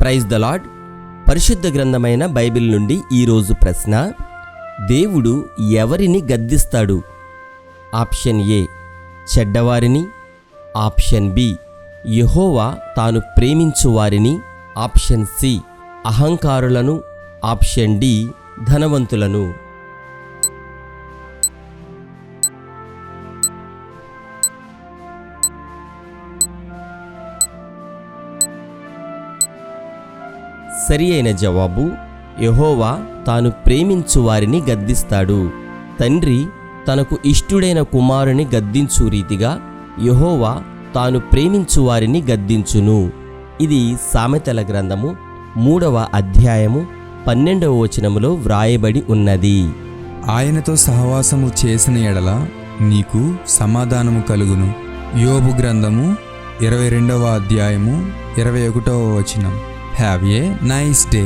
Praise the lord. పరిశుద్ధ గ్రంథమైన Bible నుండి ఈరోజు ప్రశ్న: దేవుడు ఎవరిని గద్దిస్తాడు? ఆప్షన్ ఏ చెడ్డవారిని, ఆప్షన్ బి యెహోవా తాను ప్రేమించు వారిని, ఆప్షన్ సి అహంకారులను, ఆప్షన్ డి ధనవంతులను. సరి అయిన జవాబు: యెహోవా తాను ప్రేమించు వారిని గద్దిస్తాడు. తండ్రి తనకు ఇష్టుడైన కుమారుని గద్దించు రీతిగా యెహోవా తాను ప్రేమించు వారిని గద్దించును. ఇది సామెతల గ్రంథము 3వ అధ్యాయము 12వ వచనములో వ్రాయబడి ఉన్నది. ఆయనతో సహవాసము చేసిన ఎడల నీకు సమాధానము కలుగును. యోబు గ్రంథము 22వ అధ్యాయము 21వ వచనం. Have a nice day.